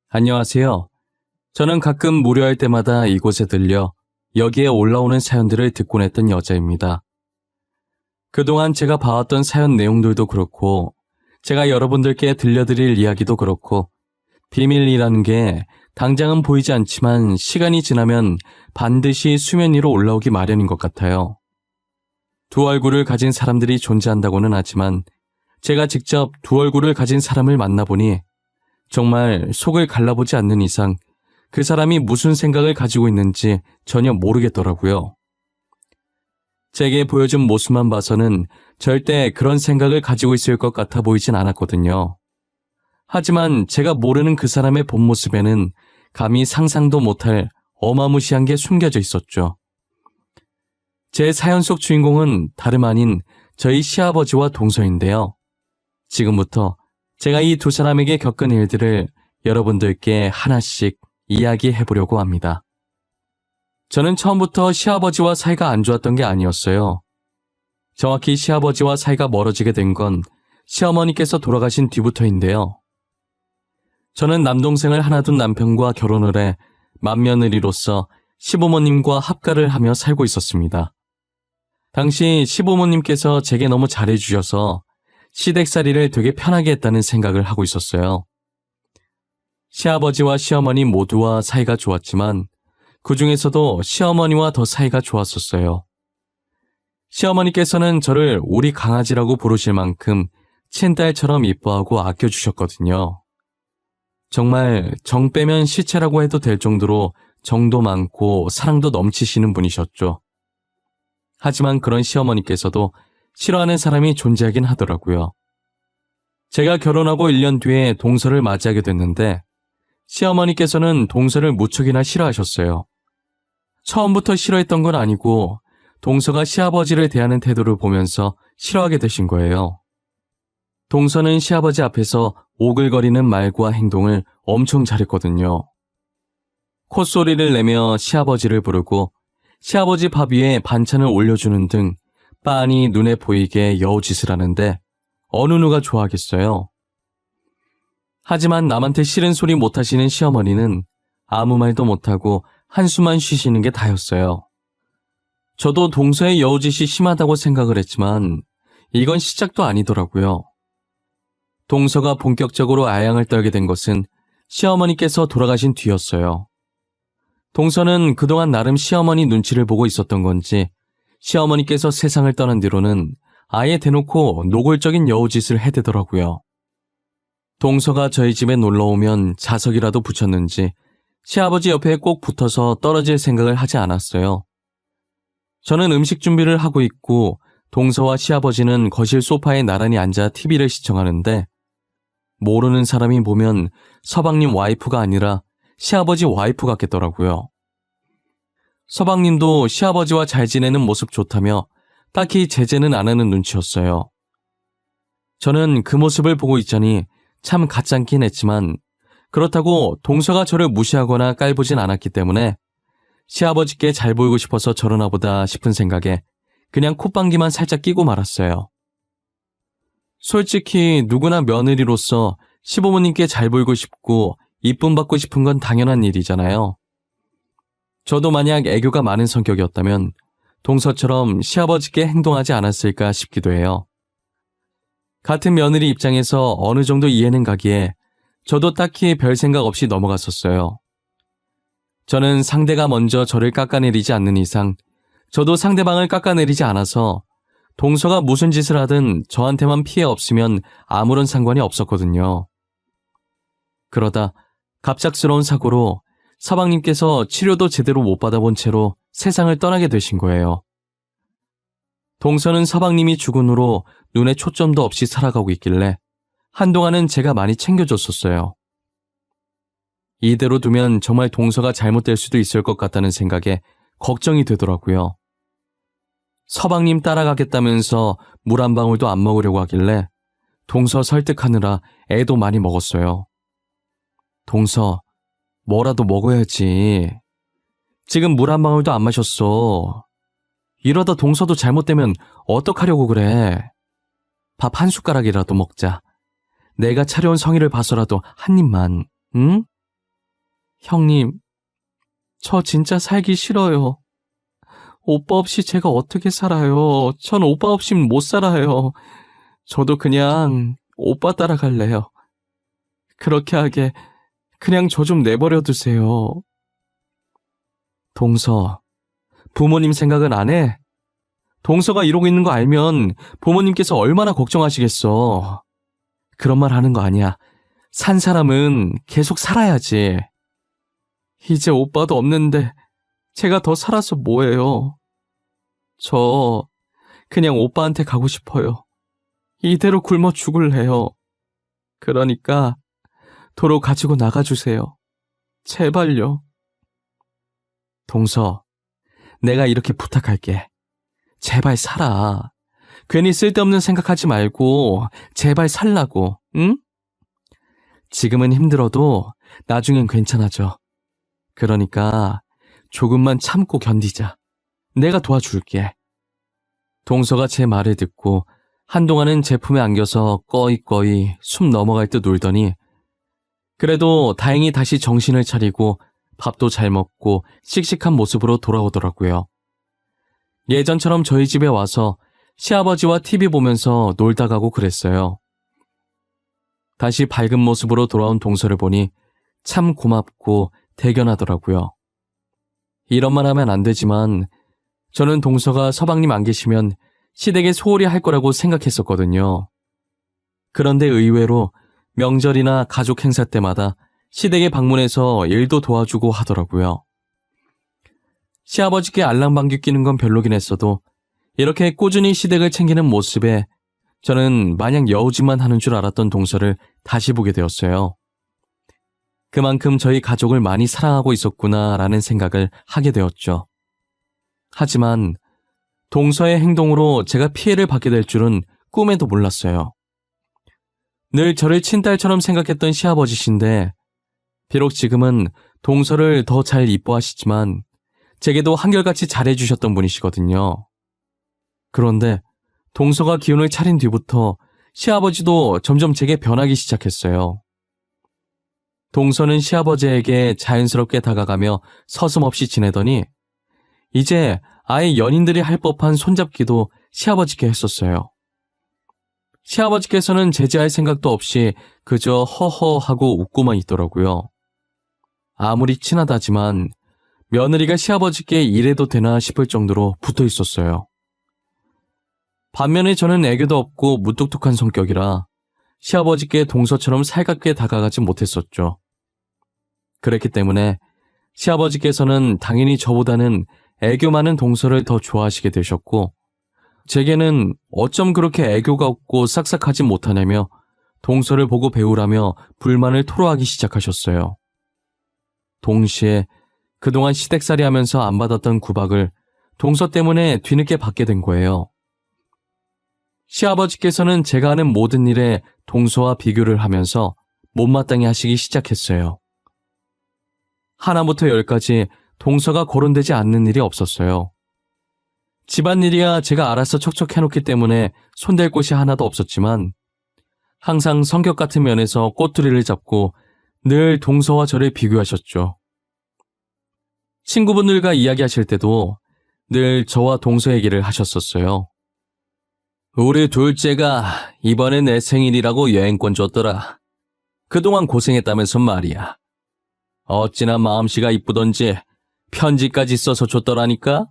안녕하세요. 저는 가끔 무료할 때마다 이곳에 들려 여기에 올라오는 사연들을 듣곤 했던 여자입니다. 그동안 제가 봐왔던 사연 내용들도 그렇고, 제가 여러분들께 들려드릴 이야기도 그렇고, 비밀이라는 게 당장은 보이지 않지만 시간이 지나면 반드시 수면 위로 올라오기 마련인 것 같아요. 두 얼굴을 가진 사람들이 존재한다고는 하지만, 제가 직접 두 얼굴을 가진 사람을 만나보니 정말 속을 갈라보지 않는 이상 그 사람이 무슨 생각을 가지고 있는지 전혀 모르겠더라고요. 제게 보여준 모습만 봐서는 절대 그런 생각을 가지고 있을 것 같아 보이진 않았거든요. 하지만 제가 모르는 그 사람의 본 모습에는 감히 상상도 못할 어마무시한 게 숨겨져 있었죠. 제 사연 속 주인공은 다름 아닌 저희 시아버지와 동서인데요. 지금부터 제가 이 두 사람에게 겪은 일들을 여러분들께 하나씩 이야기해보려고 합니다. 저는 처음부터 시아버지와 사이가 안 좋았던 게 아니었어요. 정확히 시아버지와 사이가 멀어지게 된 건 시어머니께서 돌아가신 뒤부터인데요. 저는 남동생을 하나 둔 남편과 결혼을 해 맏며느리로서 시부모님과 합가를 하며 살고 있었습니다. 당시 시부모님께서 제게 너무 잘해주셔서 시댁살이를 되게 편하게 했다는 생각을 하고 있었어요. 시아버지와 시어머니 모두와 사이가 좋았지만 그 중에서도 시어머니와 더 사이가 좋았었어요. 시어머니께서는 저를 우리 강아지라고 부르실 만큼 친딸처럼 이뻐하고 아껴주셨거든요. 정말 정 빼면 시체라고 해도 될 정도로 정도 많고 사랑도 넘치시는 분이셨죠. 하지만 그런 시어머니께서도 싫어하는 사람이 존재하긴 하더라고요. 제가 결혼하고 1년 뒤에 동서를 맞이하게 됐는데 시어머니께서는 동서를 무척이나 싫어하셨어요. 처음부터 싫어했던 건 아니고 동서가 시아버지를 대하는 태도를 보면서 싫어하게 되신 거예요. 동서는 시아버지 앞에서 오글거리는 말과 행동을 엄청 잘했거든요. 콧소리를 내며 시아버지를 부르고 시아버지 밥 위에 반찬을 올려주는 등 빤히 눈에 보이게 여우짓을 하는데 어느 누가 좋아하겠어요. 하지만 남한테 싫은 소리 못하시는 시어머니는 아무 말도 못하고 한숨만 쉬시는 게 다였어요. 저도 동서의 여우짓이 심하다고 생각을 했지만 이건 시작도 아니더라고요. 동서가 본격적으로 아양을 떨게 된 것은 시어머니께서 돌아가신 뒤였어요. 동서는 그동안 나름 시어머니 눈치를 보고 있었던 건지 시어머니께서 세상을 떠난 뒤로는 아예 대놓고 노골적인 여우짓을 해대더라고요. 동서가 저희 집에 놀러오면 자석이라도 붙였는지 시아버지 옆에 꼭 붙어서 떨어질 생각을 하지 않았어요. 저는 음식 준비를 하고 있고 동서와 시아버지는 거실 소파에 나란히 앉아 TV를 시청하는데 모르는 사람이 보면 서방님 와이프가 아니라 시아버지 와이프 같겠더라고요. 서방님도 시아버지와 잘 지내는 모습 좋다며 딱히 제재는 안 하는 눈치였어요. 저는 그 모습을 보고 있자니 참 가짠긴 했지만 그렇다고 동서가 저를 무시하거나 깔보진 않았기 때문에 시아버지께 잘 보이고 싶어서 저러나 보다 싶은 생각에 그냥 콧방귀만 살짝 끼고 말았어요. 솔직히 누구나 며느리로서 시부모님께 잘 보이고 싶고 이쁨 받고 싶은 건 당연한 일이잖아요. 저도 만약 애교가 많은 성격이었다면 동서처럼 시아버지께 행동하지 않았을까 싶기도 해요. 같은 며느리 입장에서 어느 정도 이해는 가기에 저도 딱히 별 생각 없이 넘어갔었어요. 저는 상대가 먼저 저를 깎아내리지 않는 이상 저도 상대방을 깎아내리지 않아서 동서가 무슨 짓을 하든 저한테만 피해 없으면 아무런 상관이 없었거든요. 그러다 갑작스러운 사고로 서방님께서 치료도 제대로 못 받아본 채로 세상을 떠나게 되신 거예요. 동서는 서방님이 죽은 후로 눈에 초점도 없이 살아가고 있길래 한동안은 제가 많이 챙겨줬었어요. 이대로 두면 정말 동서가 잘못될 수도 있을 것 같다는 생각에 걱정이 되더라고요. 서방님 따라가겠다면서 물 한 방울도 안 먹으려고 하길래 동서 설득하느라 애도 많이 먹었어요. 동서, 뭐라도 먹어야지. 지금 물 한 방울도 안 마셨어. 이러다 동서도 잘못되면 어떡하려고 그래. 밥 한 숟가락이라도 먹자. 내가 차려온 성의를 봐서라도 한 입만, 응? 형님, 저 진짜 살기 싫어요. 오빠 없이 제가 어떻게 살아요? 전 오빠 없이는 못 살아요. 저도 그냥 오빠 따라갈래요. 그렇게 하게 그냥 저 좀 내버려 두세요. 동서, 부모님 생각은 안 해? 동서가 이러고 있는 거 알면 부모님께서 얼마나 걱정하시겠어. 그런 말 하는 거 아니야. 산 사람은 계속 살아야지. 이제 오빠도 없는데 제가 더 살아서 뭐해요. 저 그냥 오빠한테 가고 싶어요. 이대로 굶어 죽을래요. 그러니까 도로 가지고 나가주세요. 제발요. 동서, 내가 이렇게 부탁할게. 제발 살아. 괜히 쓸데없는 생각하지 말고 제발 살라고, 응? 지금은 힘들어도 나중엔 괜찮아져. 그러니까 조금만 참고 견디자. 내가 도와줄게. 동서가 제 말을 듣고 한동안은 제품에 안겨서 꺼이꺼이 숨 넘어갈 듯 울더니 그래도 다행히 다시 정신을 차리고 밥도 잘 먹고 씩씩한 모습으로 돌아오더라고요. 예전처럼 저희 집에 와서 시아버지와 TV 보면서 놀다 가고 그랬어요. 다시 밝은 모습으로 돌아온 동서를 보니 참 고맙고 대견하더라고요. 이런 말 하면 안 되지만 저는 동서가 서방님 안 계시면 시댁에 소홀히 할 거라고 생각했었거든요. 그런데 의외로 명절이나 가족 행사 때마다 시댁에 방문해서 일도 도와주고 하더라고요. 시아버지께 알랑방귀 끼는 건 별로긴 했어도 이렇게 꾸준히 시댁을 챙기는 모습에 저는 마냥 여우짓만 하는 줄 알았던 동서를 다시 보게 되었어요. 그만큼 저희 가족을 많이 사랑하고 있었구나라는 생각을 하게 되었죠. 하지만 동서의 행동으로 제가 피해를 받게 될 줄은 꿈에도 몰랐어요. 늘 저를 친딸처럼 생각했던 시아버지신데 비록 지금은 동서를 더 잘 이뻐하시지만 제게도 한결같이 잘해주셨던 분이시거든요. 그런데 동서가 기운을 차린 뒤부터 시아버지도 점점 제게 변하기 시작했어요. 동서는 시아버지에게 자연스럽게 다가가며 서슴없이 지내더니 이제 아예 연인들이 할 법한 손잡기도 시아버지께 했었어요. 시아버지께서는 제지할 생각도 없이 그저 허허하고 웃고만 있더라고요. 아무리 친하다지만 며느리가 시아버지께 이래도 되나 싶을 정도로 붙어 있었어요. 반면에 저는 애교도 없고 무뚝뚝한 성격이라 시아버지께 동서처럼 살갑게 다가가지 못했었죠. 그랬기 때문에 시아버지께서는 당연히 저보다는 애교 많은 동서를 더 좋아하시게 되셨고 제게는 어쩜 그렇게 애교가 없고 싹싹하지 못하냐며 동서를 보고 배우라며 불만을 토로하기 시작하셨어요. 동시에 그동안 시댁살이 하면서 안 받았던 구박을 동서 때문에 뒤늦게 받게 된 거예요. 시아버지께서는 제가 하는 모든 일에 동서와 비교를 하면서 못마땅해 하시기 시작했어요. 하나부터 열까지 동서가 거론되지 않는 일이 없었어요. 집안일이야 제가 알아서 척척 해놓기 때문에 손댈 곳이 하나도 없었지만 항상 성격 같은 면에서 꼬투리를 잡고 늘 동서와 저를 비교하셨죠. 친구분들과 이야기하실 때도 늘 저와 동서 얘기를 하셨었어요. 우리 둘째가 이번에 내 생일이라고 여행권 줬더라. 그동안 고생했다면서 말이야. 어찌나 마음씨가 이쁘던지 편지까지 써서 줬더라니까?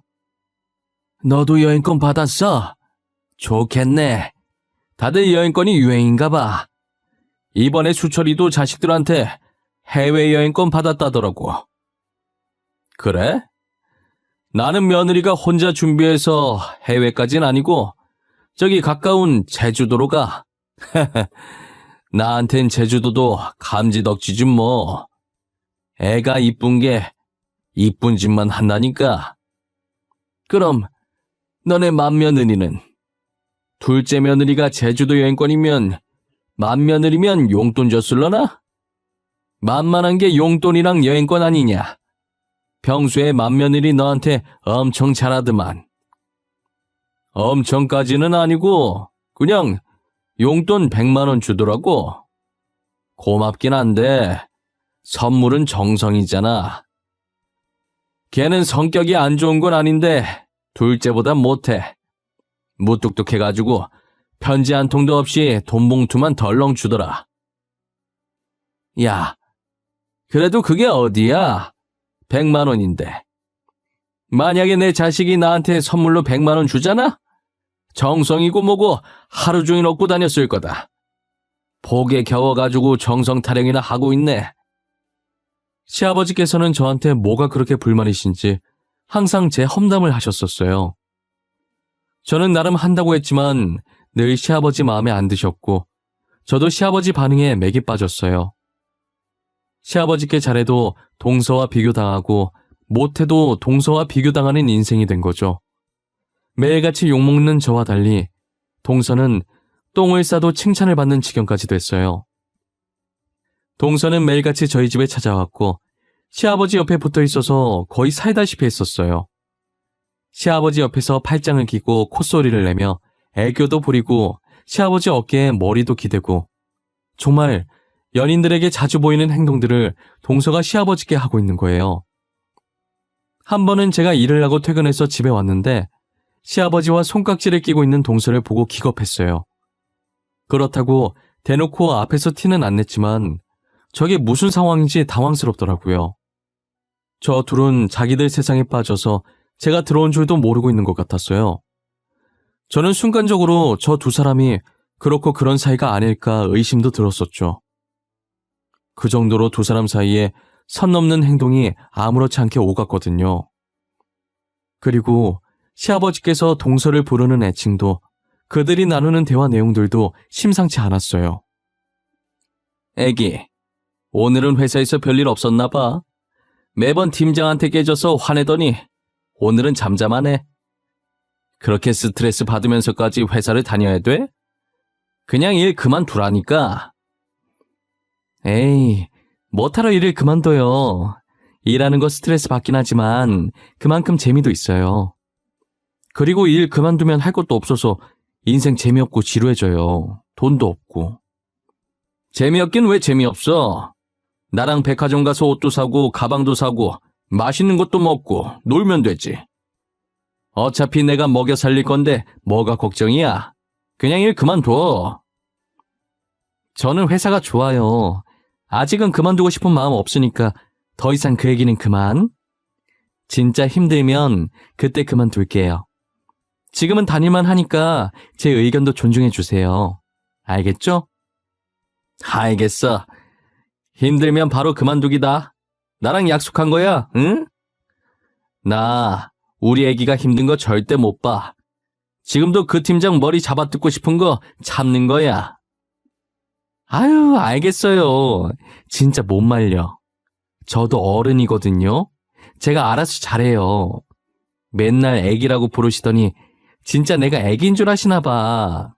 너도 여행권 받았어? 좋겠네. 다들 여행권이 유행인가 봐. 이번에 수철이도 자식들한테 해외여행권 받았다더라고. 그래? 나는 며느리가 혼자 준비해서 해외까진 아니고 저기 가까운 제주도로 가. 나한텐 제주도도 감지덕지지 뭐. 애가 이쁜 게 이쁜 짓만 한다니까. 그럼 너네 맏며느리는? 둘째 며느리가 제주도 여행권이면 맏며느리면 용돈 줬을러나? 만만한 게 용돈이랑 여행권 아니냐. 평소에 맏며느리 너한테 엄청 잘하더만. 엄청까지는 아니고 그냥 용돈 100만 원 주더라고. 고맙긴 한데 선물은 정성이잖아. 걔는 성격이 안 좋은 건 아닌데 둘째보단 못해. 무뚝뚝해가지고 편지 한 통도 없이 돈 봉투만 덜렁 주더라. 야, 그래도 그게 어디야? 100만 원인데. 만약에 내 자식이 나한테 선물로 100만 원 주잖아? 정성이고 뭐고 하루 종일 얻고 다녔을 거다. 복에 겨워가지고 정성 타령이나 하고 있네. 시아버지께서는 저한테 뭐가 그렇게 불만이신지 항상 제 험담을 하셨었어요. 저는 나름 한다고 했지만 늘 시아버지 마음에 안 드셨고 저도 시아버지 반응에 맥이 빠졌어요. 시아버지께 잘해도 동서와 비교당하고 못해도 동서와 비교당하는 인생이 된 거죠. 매일같이 욕먹는 저와 달리 동서는 똥을 싸도 칭찬을 받는 지경까지 됐어요. 동서는 매일같이 저희 집에 찾아왔고 시아버지 옆에 붙어 있어서 거의 살다시피 했었어요. 시아버지 옆에서 팔짱을 끼고 콧소리를 내며 애교도 부리고 시아버지 어깨에 머리도 기대고 정말 연인들에게 자주 보이는 행동들을 동서가 시아버지께 하고 있는 거예요. 한 번은 제가 일을 하고 퇴근해서 집에 왔는데 시아버지와 손깍지를 끼고 있는 동서를 보고 기겁했어요. 그렇다고 대놓고 앞에서 티는 안 냈지만 저게 무슨 상황인지 당황스럽더라고요. 저 둘은 자기들 세상에 빠져서 제가 들어온 줄도 모르고 있는 것 같았어요. 저는 순간적으로 저 두 사람이 그렇고 그런 사이가 아닐까 의심도 들었었죠. 그 정도로 두 사람 사이에 선 넘는 행동이 아무렇지 않게 오갔거든요. 그리고 시아버지께서 동서를 부르는 애칭도 그들이 나누는 대화 내용들도 심상치 않았어요. 애기, 오늘은 회사에서 별일 없었나 봐. 매번 팀장한테 깨져서 화내더니 오늘은 잠잠하네. 그렇게 스트레스 받으면서까지 회사를 다녀야 돼? 그냥 일 그만두라니까. 에이, 뭐하러 일을 그만둬요. 일하는 거 스트레스 받긴 하지만 그만큼 재미도 있어요. 그리고 일 그만두면 할 것도 없어서 인생 재미없고 지루해져요. 돈도 없고. 재미없긴 왜 재미없어? 나랑 백화점 가서 옷도 사고 가방도 사고 맛있는 것도 먹고 놀면 되지. 어차피 내가 먹여 살릴 건데 뭐가 걱정이야? 그냥 일 그만둬. 저는 회사가 좋아요. 아직은 그만두고 싶은 마음 없으니까 더 이상 그 얘기는 그만. 진짜 힘들면 그때 그만둘게요. 지금은 다닐만 하니까 제 의견도 존중해 주세요. 알겠죠? 알겠어. 힘들면 바로 그만두기다. 나랑 약속한 거야, 응? 나 우리 애기가 힘든 거 절대 못 봐. 지금도 그 팀장 머리 잡아뜯고 싶은 거 참는 거야. 아유, 알겠어요. 진짜 못 말려. 저도 어른이거든요. 제가 알아서 잘해요. 맨날 애기라고 부르시더니 진짜 내가 애기인 줄 아시나 봐.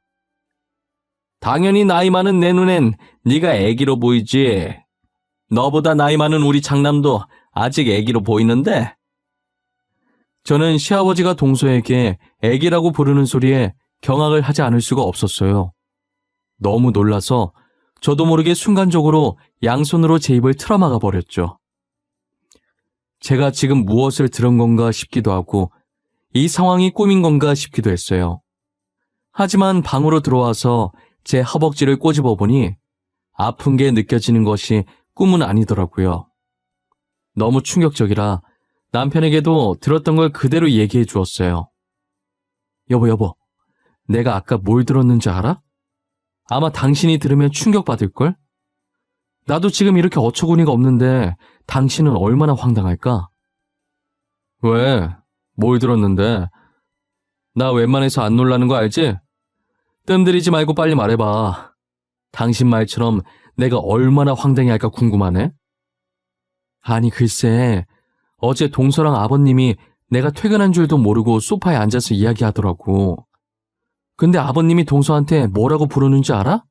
당연히 나이 많은 내 눈엔 네가 애기로 보이지. 너보다 나이 많은 우리 장남도 아직 애기로 보이는데. 저는 시아버지가 동서에게 애기라고 부르는 소리에 경악을 하지 않을 수가 없었어요. 너무 놀라서 저도 모르게 순간적으로 양손으로 제 입을 틀어막아 버렸죠. 제가 지금 무엇을 들은 건가 싶기도 하고 이 상황이 꿈인 건가 싶기도 했어요. 하지만 방으로 들어와서 제 허벅지를 꼬집어 보니 아픈 게 느껴지는 것이 꿈은 아니더라고요. 너무 충격적이라 남편에게도 들었던 걸 그대로 얘기해 주었어요. 여보, 내가 아까 뭘 들었는지 알아? 아마 당신이 들으면 충격받을걸? 나도 지금 이렇게 어처구니가 없는데 당신은 얼마나 황당할까? 왜? 뭘 들었는데? 나 웬만해서 안 놀라는 거 알지? 뜸들이지 말고 빨리 말해봐. 당신 말처럼 내가 얼마나 황당해할까 궁금하네? 아니 글쎄, 어제 동서랑 아버님이 내가 퇴근한 줄도 모르고 소파에 앉아서 이야기하더라고. 근데 아버님이 동서한테 뭐라고 부르는지 알아?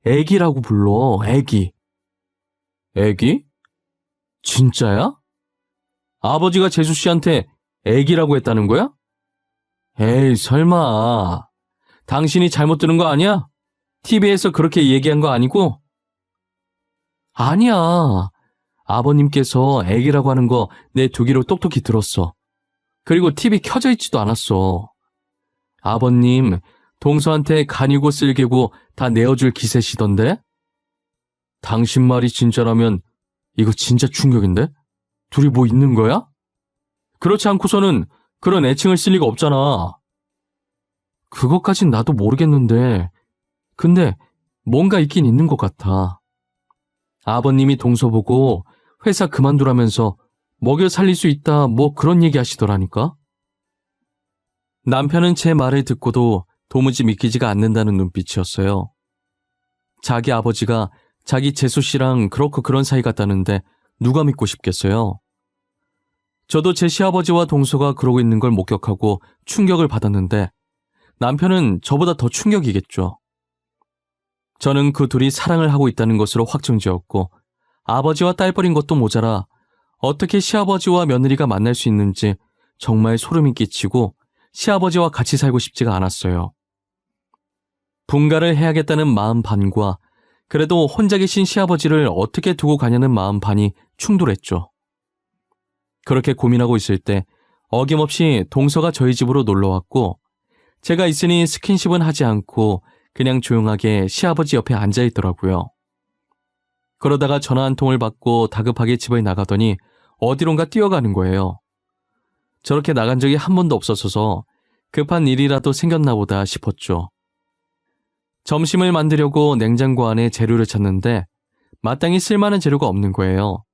애기라고 불러, 애기. 애기? 진짜야? 아버지가 재수 씨한테 애기라고 했다는 거야? 에이, 설마. 당신이 잘못 들은 거 아니야? TV에서 그렇게 얘기한 거 아니고? 아니야. 아버님께서 애기라고 하는 거 내 두 귀로 똑똑히 들었어. 그리고 TV 켜져 있지도 않았어. 아버님, 동서한테 간이고 쓸개고 다 내어줄 기세시던데? 당신 말이 진짜라면 이거 진짜 충격인데? 둘이 뭐 있는 거야? 그렇지 않고서는 그런 애칭을 쓸 리가 없잖아. 그것까진 나도 모르겠는데, 근데 뭔가 있긴 있는 것 같아. 아버님이 동서 보고 회사 그만두라면서 먹여 살릴 수 있다 뭐 그런 얘기 하시더라니까. 남편은 제 말을 듣고도 도무지 믿기지가 않는다는 눈빛이었어요. 자기 아버지가 자기 재수 씨랑 그렇고 그런 사이 같다는데 누가 믿고 싶겠어요. 저도 제 시아버지와 동서가 그러고 있는 걸 목격하고 충격을 받았는데 남편은 저보다 더 충격이겠죠. 저는 그 둘이 사랑을 하고 있다는 것으로 확정지었고 아버지와 딸뻘인 것도 모자라 어떻게 시아버지와 며느리가 만날 수 있는지 정말 소름이 끼치고 시아버지와 같이 살고 싶지가 않았어요. 분가를 해야겠다는 마음 반과 그래도 혼자 계신 시아버지를 어떻게 두고 가냐는 마음 반이 충돌했죠. 그렇게 고민하고 있을 때 어김없이 동서가 저희 집으로 놀러왔고 제가 있으니 스킨십은 하지 않고 그냥 조용하게 시아버지 옆에 앉아있더라고요. 그러다가 전화 한 통을 받고 다급하게 집을 나가더니 어디론가 뛰어가는 거예요. 저렇게 나간 적이 한 번도 없었어서 급한 일이라도 생겼나 보다 싶었죠. 점심을 만들려고 냉장고 안에 재료를 찾는데 마땅히 쓸만한 재료가 없는 거예요.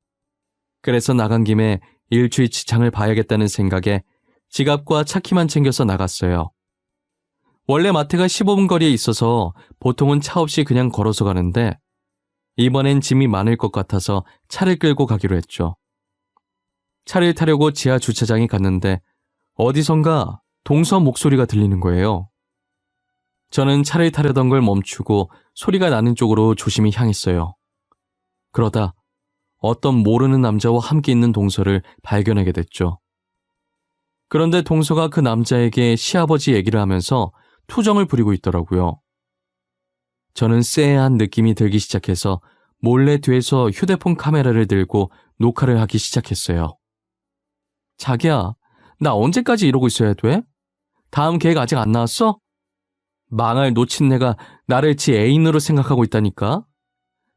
그래서 나간 김에 일주일치 장을 봐야겠다는 생각에 지갑과 차키만 챙겨서 나갔어요. 원래 마트가 15분 거리에 있어서 보통은 차 없이 그냥 걸어서 가는데 이번엔 짐이 많을 것 같아서 차를 끌고 가기로 했죠. 차를 타려고 지하 주차장에 갔는데 어디선가 동서 목소리가 들리는 거예요. 저는 차를 타려던 걸 멈추고 소리가 나는 쪽으로 조심히 향했어요. 그러다 어떤 모르는 남자와 함께 있는 동서를 발견하게 됐죠. 그런데 동서가 그 남자에게 시아버지 얘기를 하면서 투정을 부리고 있더라고요. 저는 쎄한 느낌이 들기 시작해서 몰래 뒤에서 휴대폰 카메라를 들고 녹화를 하기 시작했어요. 자기야, 나 언제까지 이러고 있어야 돼? 다음 계획 아직 안 나왔어? 망할 노친네가 나를 지 애인으로 생각하고 있다니까?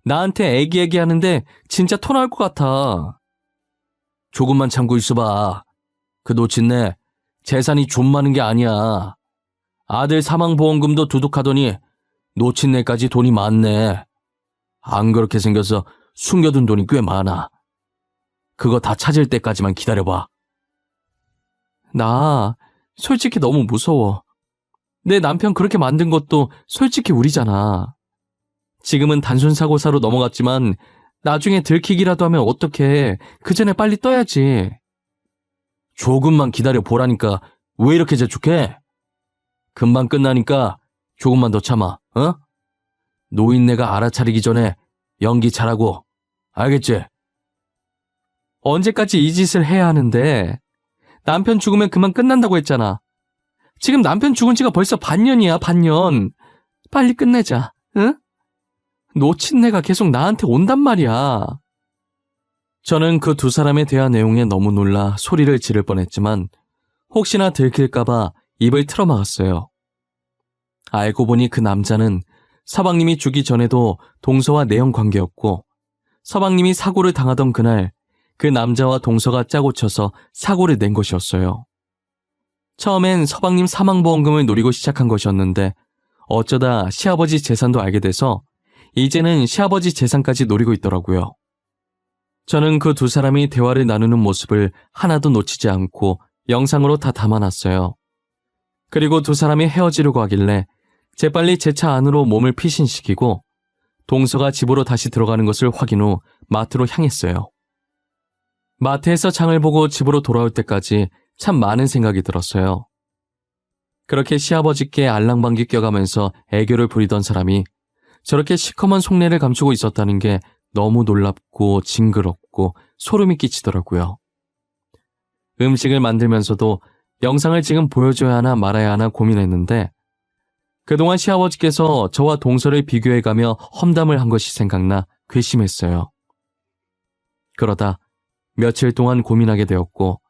나한테 애기 하는데 진짜 토 나올 것 같아. 조금만 참고 있어봐. 그 노친네 재산이 좀 많은 게 아니야. 아들 사망보험금도 두둑하더니 노친네까지 돈이 많네. 안 그렇게 생겨서 숨겨둔 돈이 꽤 많아. 그거 다 찾을 때까지만 기다려봐. 나 솔직히 너무 무서워. 내 남편 그렇게 만든 것도 솔직히 우리잖아. 지금은 단순 사고사로 넘어갔지만 나중에 들키기라도 하면 어떡해. 그 전에 빨리 떠야지. 조금만 기다려 보라니까 왜 이렇게 재촉해? 금방 끝나니까 조금만 더 참아, 어? 노인네가 알아차리기 전에 연기 잘하고, 알겠지? 언제까지 이 짓을 해야 하는데? 남편 죽으면 그만 끝난다고 했잖아. 지금 남편 죽은 지가 벌써 반년이야, 반년. 빨리 끝내자, 응? 노친네가 계속 나한테 온단 말이야. 저는 그 두 사람의 대화 내용에 너무 놀라 소리를 지를 뻔했지만 혹시나 들킬까봐 입을 틀어막았어요. 알고 보니 그 남자는 서방님이 죽기 전에도 동서와 내연 관계였고 서방님이 사고를 당하던 그날 그 남자와 동서가 짜고 쳐서 사고를 낸 것이었어요. 처음엔 서방님 사망보험금을 노리고 시작한 것이었는데 어쩌다 시아버지 재산도 알게 돼서 이제는 시아버지 재산까지 노리고 있더라고요. 저는 그 두 사람이 대화를 나누는 모습을 하나도 놓치지 않고 영상으로 다 담아놨어요. 그리고 두 사람이 헤어지려고 하길래 재빨리 제 차 안으로 몸을 피신시키고 동서가 집으로 다시 들어가는 것을 확인 후 마트로 향했어요. 마트에서 장을 보고 집으로 돌아올 때까지 참 많은 생각이 들었어요. 그렇게 시아버지께 알랑방귀 껴가면서 애교를 부리던 사람이 저렇게 시커먼 속내를 감추고 있었다는 게 너무 놀랍고 징그럽고 소름이 끼치더라고요. 음식을 만들면서도 영상을 지금 보여줘야 하나 말아야 하나 고민했는데 그동안 시아버지께서 저와 동서를 비교해가며 험담을 한 것이 생각나 괘씸했어요. 그러다 며칠 동안 고민하게 되었고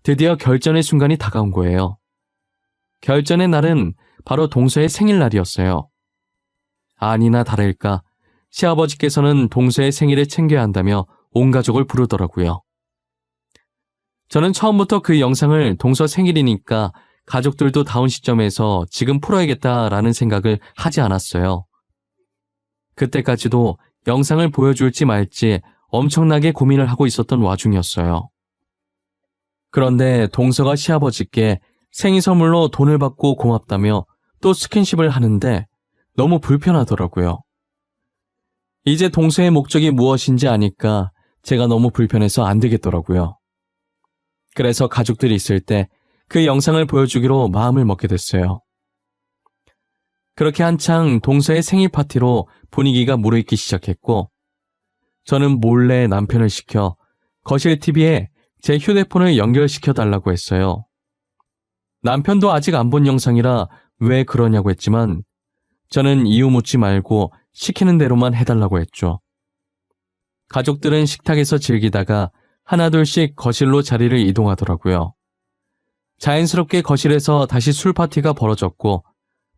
드디어 결전의 순간이 다가온 거예요. 결전의 날은 바로 동서의 생일날이었어요. 아니나 다를까 시아버지께서는 동서의 생일을 챙겨야 한다며 온 가족을 부르더라고요. 저는 처음부터 그 영상을 동서 생일이니까 가족들도 다운 시점에서 지금 풀어야겠다라는 생각을 하지 않았어요. 그때까지도 영상을 보여줄지 말지 엄청나게 고민을 하고 있었던 와중이었어요. 그런데 동서가 시아버지께 생일 선물로 돈을 받고 고맙다며 또 스킨십을 하는데 너무 불편하더라고요. 이제 동서의 목적이 무엇인지 아니까 제가 너무 불편해서 안 되겠더라고요. 그래서 가족들이 있을 때 그 영상을 보여주기로 마음을 먹게 됐어요. 그렇게 한창 동서의 생일 파티로 분위기가 무르익기 시작했고 저는 몰래 남편을 시켜 거실 TV에 제 휴대폰을 연결시켜 달라고 했어요. 남편도 아직 안 본 영상이라 왜 그러냐고 했지만 저는 이유 묻지 말고 시키는 대로만 해달라고 했죠. 가족들은 식탁에서 즐기다가 하나둘씩 거실로 자리를 이동하더라고요. 자연스럽게 거실에서 다시 술 파티가 벌어졌고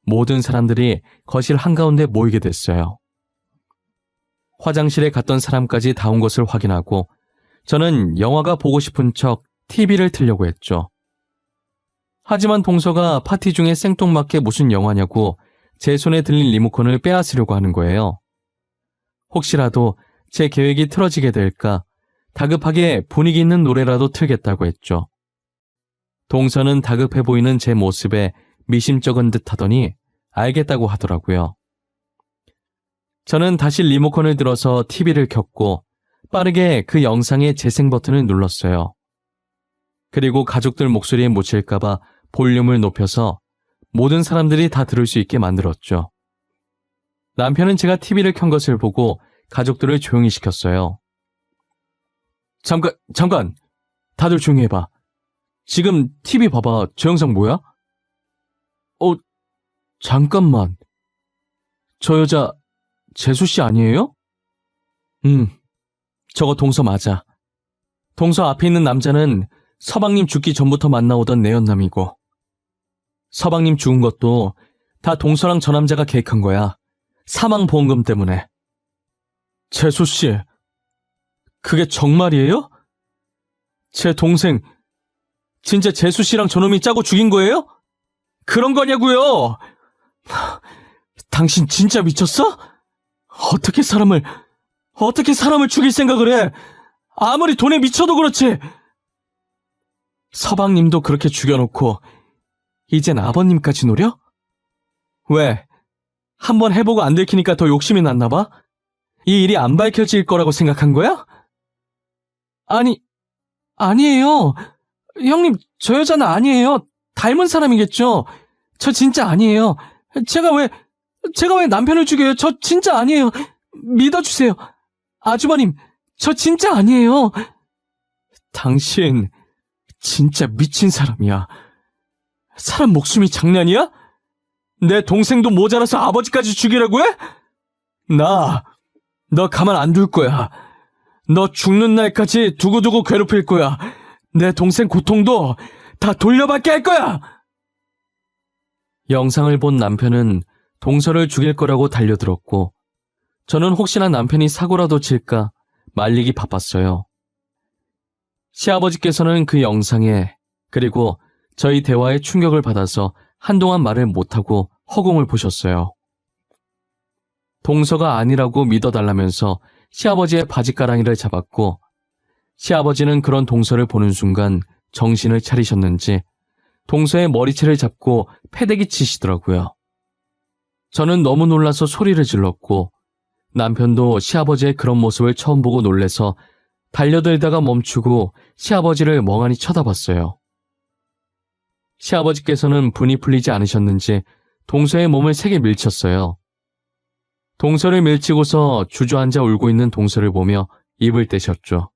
모든 사람들이 거실 한가운데 모이게 됐어요. 화장실에 갔던 사람까지 다 온 것을 확인하고 저는 영화가 보고 싶은 척 TV를 틀려고 했죠. 하지만 동서가 파티 중에 생뚱맞게 무슨 영화냐고 제 손에 들린 리모컨을 빼앗으려고 하는 거예요. 혹시라도 제 계획이 틀어지게 될까 다급하게 분위기 있는 노래라도 틀겠다고 했죠. 동서는 다급해 보이는 제 모습에 미심쩍은 듯 하더니 알겠다고 하더라고요. 저는 다시 리모컨을 들어서 TV를 켰고 빠르게 그 영상의 재생 버튼을 눌렀어요. 그리고 가족들 목소리에 묻힐까봐 볼륨을 높여서 모든 사람들이 다 들을 수 있게 만들었죠. 남편은 제가 TV를 켠 것을 보고 가족들을 조용히 시켰어요. 잠깐! 다들 조용히 해봐. 지금 TV 봐봐. 저 영상 뭐야? 잠깐만. 저 여자 재수 씨 아니에요? 저거 동서 맞아. 동서 앞에 있는 남자는 서방님 죽기 전부터 만나오던 내연남이고 서방님 죽은 것도 다 동서랑 저 남자가 계획한 거야. 사망보험금 때문에. 재수 씨, 그게 정말이에요? 제 동생 진짜 재수 씨랑 저놈이 짜고 죽인 거예요? 그런 거냐고요? 당신 진짜 미쳤어? 어떻게 사람을 죽일 생각을 해? 아무리 돈에 미쳐도 그렇지. 서방님도 그렇게 죽여놓고 이젠 아버님까지 노려? 왜? 한번 해보고 안 들키니까 더 욕심이 났나 봐? 이 일이 안 밝혀질 거라고 생각한 거야? 아니에요. 형님, 저 여자는 아니에요. 닮은 사람이겠죠. 저 진짜 아니에요. 제가 왜 남편을 죽여요? 저 진짜 아니에요. 믿어주세요. 아주버님, 저 진짜 아니에요. 당신 진짜 미친 사람이야. 사람 목숨이 장난이야? 내 동생도 모자라서 아버지까지 죽이라고 해? 너 가만 안 둘 거야. 너 죽는 날까지 두고두고 괴롭힐 거야. 내 동생 고통도 다 돌려받게 할 거야. 영상을 본 남편은 동서를 죽일 거라고 달려들었고 저는 혹시나 남편이 사고라도 칠까 말리기 바빴어요. 시아버지께서는 그 영상에 그리고 저희 대화에 충격을 받아서 한동안 말을 못하고 허공을 보셨어요. 동서가 아니라고 믿어달라면서 시아버지의 바지가랑이를 잡았고 시아버지는 그런 동서를 보는 순간 정신을 차리셨는지 동서의 머리채를 잡고 패대기 치시더라고요. 저는 너무 놀라서 소리를 질렀고 남편도 시아버지의 그런 모습을 처음 보고 놀래서 달려들다가 멈추고 시아버지를 멍하니 쳐다봤어요. 시아버지께서는 분이 풀리지 않으셨는지 동서의 몸을 세게 밀쳤어요. 동서를 밀치고서 주저앉아 울고 있는 동서를 보며 입을 떼셨죠.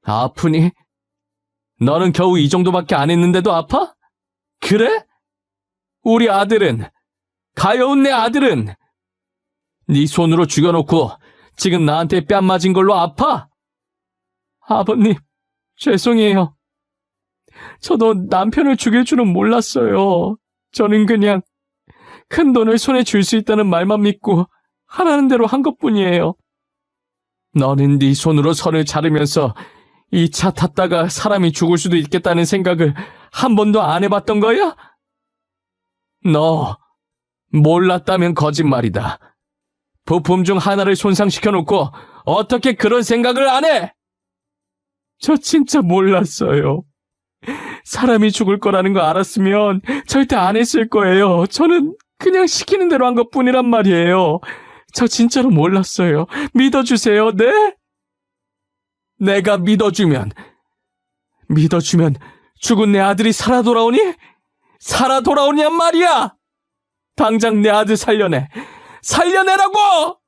아프니? 너는 겨우 이 정도밖에 안 했는데도 아파? 그래? 우리 아들은, 가여운 내 아들은 네 손으로 죽여놓고 지금 나한테 뺨 맞은 걸로 아파? 아버님, 죄송해요. 저도 남편을 죽일 줄은 몰랐어요. 저는 그냥 큰 돈을 손에 쥘 수 있다는 말만 믿고 하라는 대로 한 것뿐이에요. 너는 네 손으로 선을 자르면서 이 차 탔다가 사람이 죽을 수도 있겠다는 생각을 한 번도 안 해봤던 거야? 너 몰랐다면 거짓말이다. 부품 중 하나를 손상시켜놓고 어떻게 그런 생각을 안 해? 저 진짜 몰랐어요. 사람이 죽을 거라는 거 알았으면 절대 안 했을 거예요. 저는 그냥 시키는 대로 한 것뿐이란 말이에요. 저 진짜로 몰랐어요. 믿어주세요, 네? 내가 믿어주면 죽은 내 아들이 살아 돌아오니? 살아 돌아오냔 말이야! 당장 내 아들 살려내! 살려내라고!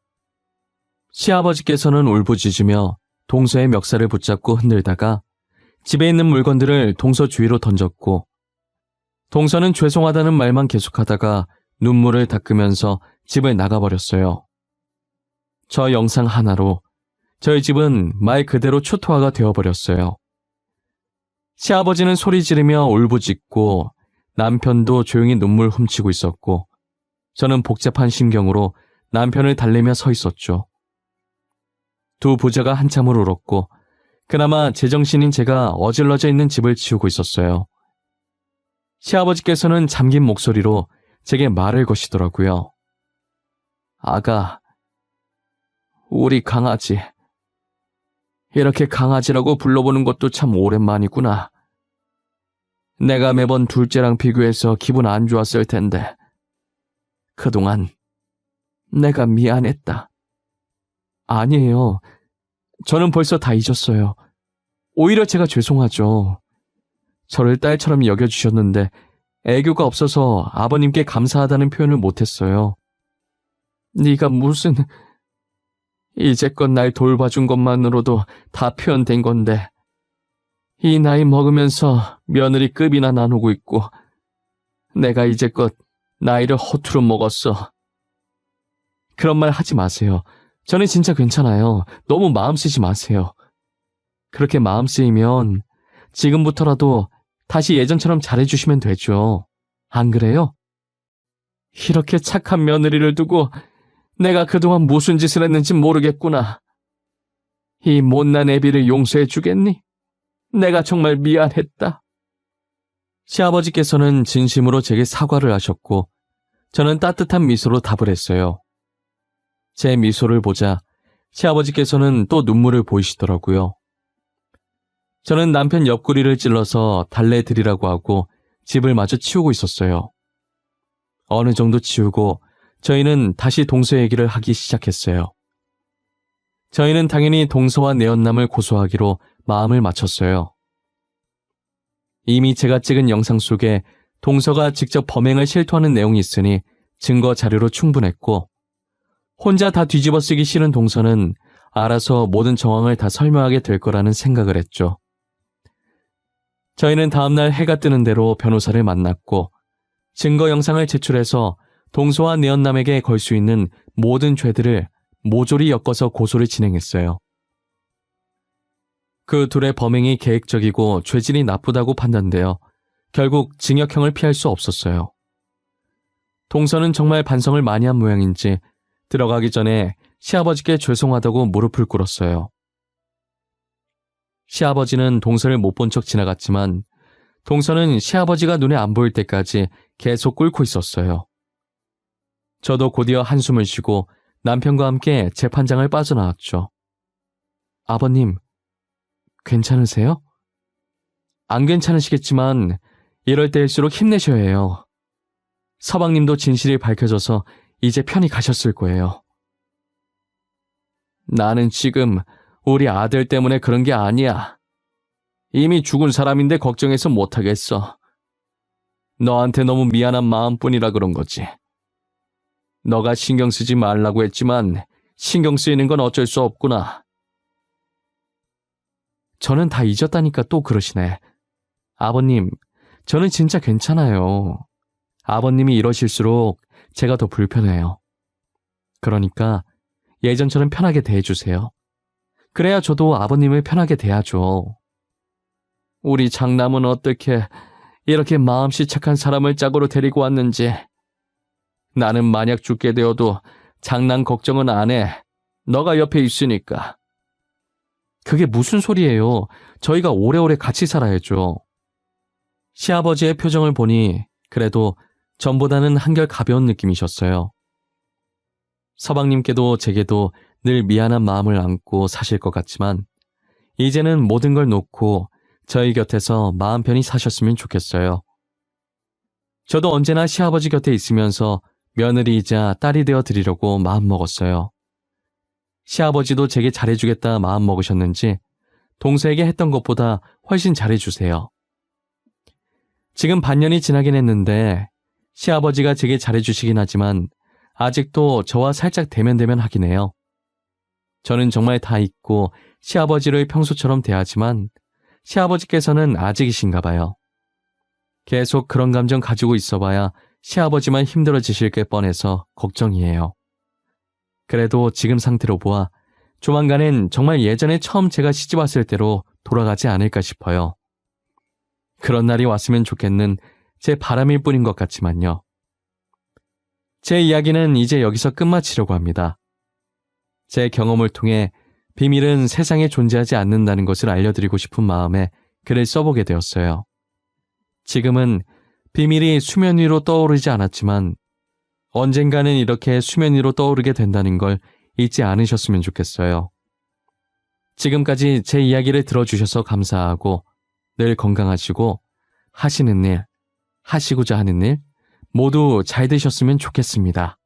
시아버지께서는 울부짖으며 동서의 멱살을 붙잡고 흔들다가 집에 있는 물건들을 동서 주위로 던졌고, 동서는 죄송하다는 말만 계속하다가 눈물을 닦으면서 집을 나가버렸어요. 저 영상 하나로 저희 집은 말 그대로 초토화가 되어버렸어요. 시아버지는 소리 지르며 울부짖고 남편도 조용히 눈물 훔치고 있었고, 저는 복잡한 심경으로 남편을 달래며 서 있었죠. 두 부자가 한참을 울었고 그나마 제정신인 제가 어질러져 있는 집을 치우고 있었어요. 시아버지께서는 잠긴 목소리로 제게 말을 거시더라고요. 아가, 우리 강아지. 이렇게 강아지라고 불러보는 것도 참 오랜만이구나. 내가 매번 둘째랑 비교해서 기분 안 좋았을 텐데 그동안 내가 미안했다. 아니에요. 저는 벌써 다 잊었어요. 오히려 제가 죄송하죠. 저를 딸처럼 여겨주셨는데 애교가 없어서 아버님께 감사하다는 표현을 못했어요. 네가 무슨... 이제껏 날 돌봐준 것만으로도 다 표현된 건데 이 나이 먹으면서 며느리급이나 나누고 있고 내가 이제껏 나이를 허투루 먹었어. 그런 말 하지 마세요. 저는 진짜 괜찮아요. 너무 마음 쓰지 마세요. 그렇게 마음 쓰이면 지금부터라도 다시 예전처럼 잘해주시면 되죠. 안 그래요? 이렇게 착한 며느리를 두고 내가 그동안 무슨 짓을 했는지 모르겠구나. 이 못난 애비를 용서해 주겠니? 내가 정말 미안했다. 시아버지께서는 진심으로 제게 사과를 하셨고 저는 따뜻한 미소로 답을 했어요. 제 미소를 보자 시아버지께서는 또 눈물을 보이시더라고요. 저는 남편 옆구리를 찔러서 달래드리라고 하고 집을 마저 치우고 있었어요. 어느 정도 치우고 저희는 다시 동서 얘기를 하기 시작했어요. 저희는 당연히 동서와 내연남을 고소하기로 마음을 맞췄어요. 이미 제가 찍은 영상 속에 동서가 직접 범행을 실토하는 내용이 있으니 증거 자료로 충분했고 혼자 다 뒤집어 쓰기 싫은 동서는 알아서 모든 정황을 다 설명하게 될 거라는 생각을 했죠. 저희는 다음날 해가 뜨는 대로 변호사를 만났고 증거 영상을 제출해서 동서와 내연남에게 걸 수 있는 모든 죄들을 모조리 엮어서 고소를 진행했어요. 그 둘의 범행이 계획적이고 죄질이 나쁘다고 판단되어 결국 징역형을 피할 수 없었어요. 동서는 정말 반성을 많이 한 모양인지 들어가기 전에 시아버지께 죄송하다고 무릎을 꿇었어요. 시아버지는 동서를 못 본 척 지나갔지만 동서는 시아버지가 눈에 안 보일 때까지 계속 꿇고 있었어요. 저도 곧이어 한숨을 쉬고 남편과 함께 재판장을 빠져나왔죠. 아버님, 괜찮으세요? 안 괜찮으시겠지만 이럴 때일수록 힘내셔야 해요. 서방님도 진실이 밝혀져서 이제 편히 가셨을 거예요. 나는 지금 우리 아들 때문에 그런 게 아니야. 이미 죽은 사람인데 걱정해서 못하겠어. 너한테 너무 미안한 마음뿐이라 그런 거지. 너가 신경 쓰지 말라고 했지만 신경 쓰이는 건 어쩔 수 없구나. 저는 다 잊었다니까 또 그러시네. 아버님, 저는 진짜 괜찮아요. 아버님이 이러실수록 제가 더 불편해요. 그러니까 예전처럼 편하게 대해주세요. 그래야 저도 아버님을 편하게 대하죠. 우리 장남은 어떻게 이렇게 마음씨 착한 사람을 짝으로 데리고 왔는지. 나는 만약 죽게 되어도 장남 걱정은 안 해. 너가 옆에 있으니까. 그게 무슨 소리예요? 저희가 오래오래 같이 살아야죠. 시아버지의 표정을 보니 그래도 전보다는 한결 가벼운 느낌이셨어요. 서방님께도 제게도 늘 미안한 마음을 안고 사실 것 같지만 이제는 모든 걸 놓고 저희 곁에서 마음 편히 사셨으면 좋겠어요. 저도 언제나 시아버지 곁에 있으면서 며느리이자 딸이 되어 드리려고 마음먹었어요. 시아버지도 제게 잘해주겠다 마음먹으셨는지 동서에게 했던 것보다 훨씬 잘해주세요. 지금 반년이 지나긴 했는데 시아버지가 제게 잘해주시긴 하지만 아직도 저와 살짝 대면대면 하긴 해요. 저는 정말 다 잊고 시아버지를 평소처럼 대하지만 시아버지께서는 아직이신가 봐요. 계속 그런 감정 가지고 있어봐야 시아버지만 힘들어지실 게 뻔해서 걱정이에요. 그래도 지금 상태로 보아 조만간엔 정말 예전에 처음 제가 시집 왔을 때로 돌아가지 않을까 싶어요. 그런 날이 왔으면 좋겠는 제 바람일 뿐인 것 같지만요. 제 이야기는 이제 여기서 끝마치려고 합니다. 제 경험을 통해 비밀은 세상에 존재하지 않는다는 것을 알려드리고 싶은 마음에 글을 써보게 되었어요. 지금은 비밀이 수면 위로 떠오르지 않았지만 언젠가는 이렇게 수면 위로 떠오르게 된다는 걸 잊지 않으셨으면 좋겠어요. 지금까지 제 이야기를 들어주셔서 감사하고 늘 건강하시고 하시는 일, 하시고자 하는 일 모두 잘 되셨으면 좋겠습니다.